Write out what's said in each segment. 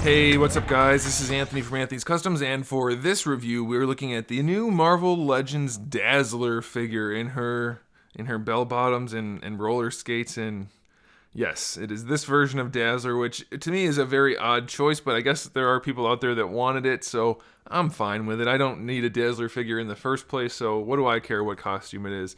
Hey, what's up guys? This is Anthony from Anthony's Customs, and for this review, we're looking at the new Marvel Legends DAZZLER figure in her bell bottoms and roller skates, and yes, it is this version of DAZZLER, which to me is a very odd choice, but I guess there are people out there that wanted it, so I'm fine with it. I don't need a DAZZLER figure in the first place, so what do I care what costume it is?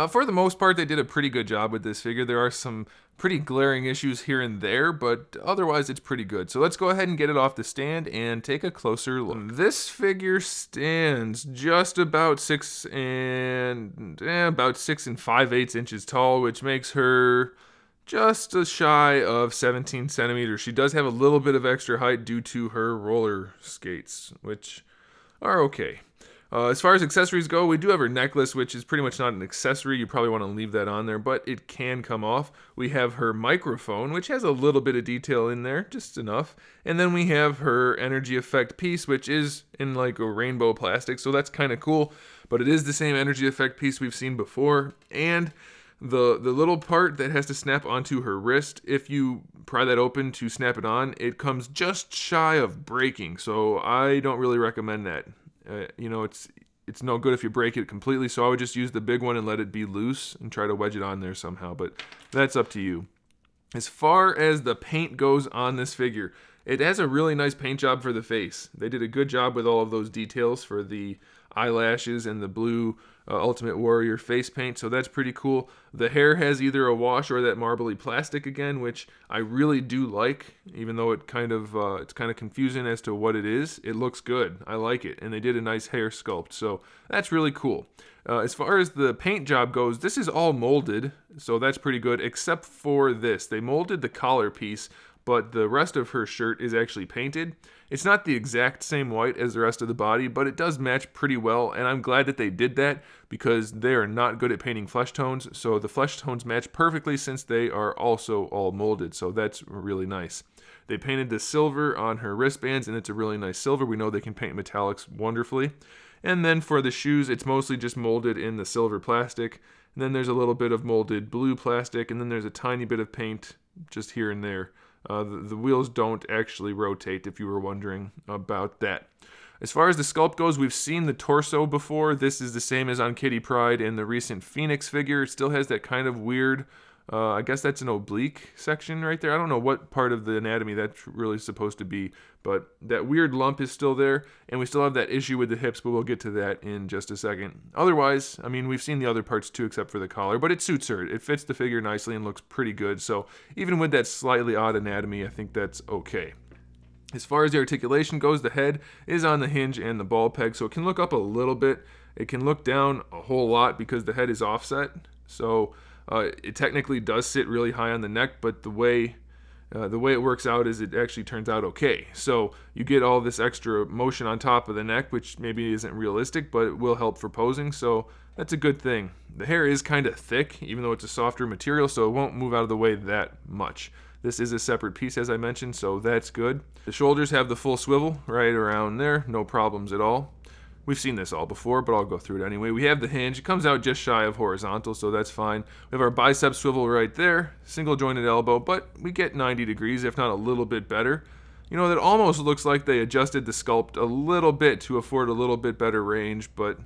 For the most part, they did a pretty good job with this figure. There are some pretty glaring issues here and there, but otherwise it's pretty good. So let's go ahead and get it off the stand and take a closer look. This figure stands just about 6 and 5/8 inches tall, which makes her just shy of 17 centimeters. She does have a little bit of extra height due to her roller skates, which are okay. As far as accessories go, we do have her necklace, which is pretty much not an accessory. You probably want to leave that on there, but it can come off. We have her microphone, which has a little bit of detail in there, just enough. And then we have her energy effect piece, which is in like a rainbow plastic, so that's kind of cool. But it is the same energy effect piece we've seen before. And the little part that has to snap onto her wrist, if you pry that open to snap it on, it comes just shy of breaking, so I don't really recommend that. It's no good if you break it completely, so I would just use the big one and let it be loose and try to wedge it on there somehow, but that's up to you. As far as the paint goes on this figure, it has a really nice paint job for the face. They did a good job with all of those details for the eyelashes and the blue Ultimate Warrior face paint, so that's pretty cool. The hair has either a wash or that marbly plastic again, which I really do like, even though it's kind of confusing as to what it is. It looks good. I like it, and they did a nice hair sculpt, so that's really cool. As far as the paint job goes, this is all molded, so that's pretty good, except for this. They molded the collar piece, but the rest of her shirt is actually painted. It's not the exact same white as the rest of the body, but it does match pretty well, and I'm glad that they did that because they are not good at painting flesh tones, so the flesh tones match perfectly since they are also all molded, so that's really nice. They painted the silver on her wristbands, and it's a really nice silver. We know they can paint metallics wonderfully. And then for the shoes, it's mostly just molded in the silver plastic, and then there's a little bit of molded blue plastic, and then there's a tiny bit of paint just here and there. The wheels don't actually rotate, if you were wondering about that. As far as the sculpt goes, we've seen the torso before. This is the same as on Kitty Pryde and the recent Phoenix figure. It still has that kind of weird, I guess that's an oblique section right there. I don't know what part of the anatomy that's really supposed to be, but that weird lump is still there, and we still have that issue with the hips, but we'll get to that in just a second. Otherwise, I mean, we've seen the other parts too, except for the collar, but it suits her. It fits the figure nicely and looks pretty good, so even with that slightly odd anatomy, I think that's okay. As far as the articulation goes, the head is on the hinge and the ball peg, so it can look up a little bit. It can look down a whole lot because the head is offset, so it technically does sit really high on the neck, but the way it works out is it actually turns out okay. So you get all this extra motion on top of the neck, which maybe isn't realistic, but it will help for posing, so that's a good thing. The hair is kind of thick, even though it's a softer material, so it won't move out of the way that much. This is a separate piece, as I mentioned, so that's good. The shoulders have the full swivel right around there, no problems at all. We've seen this all before, but I'll go through it anyway. We have the hinge. It comes out just shy of horizontal, so that's fine. We have our bicep swivel right there, single jointed elbow, but we get 90 degrees, if not a little bit better. You know, that almost looks like they adjusted the sculpt a little bit to afford a little bit better range, but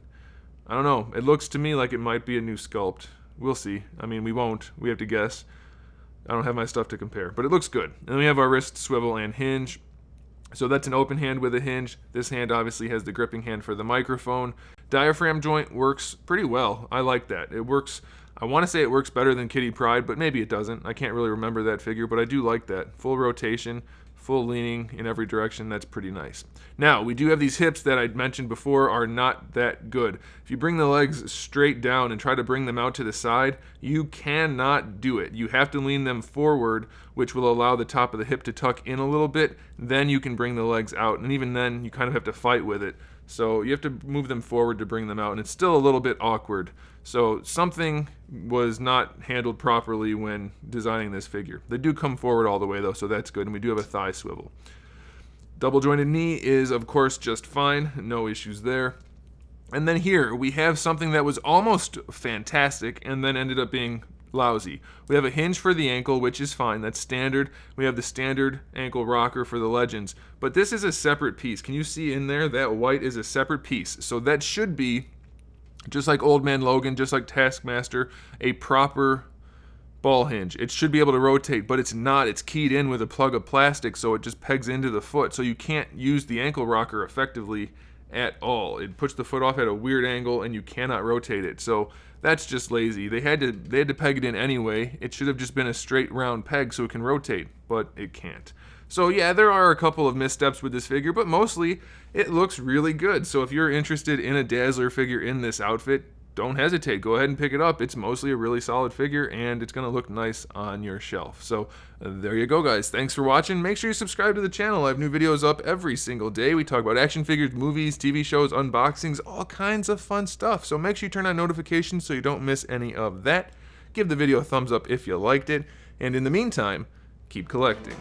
I don't know. It looks to me like it might be a new sculpt. We'll see. I mean, we won't. We have to guess. I don't have my stuff to compare, but it looks good. And then we have our wrist swivel and hinge. So that's an open hand with a hinge. This hand obviously has the gripping hand for the microphone. Diaphragm joint works pretty well. I like that. It works, I want to say it works better than Kitty Pryde, but maybe it doesn't. I can't really remember that figure, but I do like that. Full rotation, full leaning in every direction. That's pretty nice. Now, we do have these hips that I mentioned before are not that good. If you bring the legs straight down and try to bring them out to the side, you cannot do it. You have to lean them forward, which will allow the top of the hip to tuck in a little bit. Then you can bring the legs out, and even then, you kind of have to fight with it. So you have to move them forward to bring them out, and it's still a little bit awkward. So something was not handled properly when designing this figure. They do come forward all the way though, so that's good, and we do have a thigh swivel. Double jointed knee is of course just fine, no issues there. And then here we have something that was almost fantastic and then ended up being lousy. We have a hinge for the ankle, which is fine. That's standard. We have the standard ankle rocker for the Legends. But this is a separate piece. Can you see in there? That white is a separate piece. So that should be, just like Old Man Logan, just like Taskmaster, a proper ball hinge. It should be able to rotate, but it's not. It's keyed in with a plug of plastic, so it just pegs into the foot. So you can't use the ankle rocker effectively at all. It puts the foot off at a weird angle, and you cannot rotate it. So that's just lazy. They had to peg it in anyway. It should have just been a straight round peg so it can rotate, but it can't. So yeah, there are a couple of missteps with this figure, but mostly it looks really good. So if you're interested in a Dazzler figure in this outfit, don't hesitate. Go ahead and pick it up. It's mostly a really solid figure, and it's going to look nice on your shelf. So there you go, guys. Thanks for watching. Make sure you subscribe to the channel. I have new videos up every single day. We talk about action figures, movies, TV shows, unboxings, all kinds of fun stuff. So make sure you turn on notifications so you don't miss any of that. Give the video a thumbs up if you liked it. And in the meantime, keep collecting.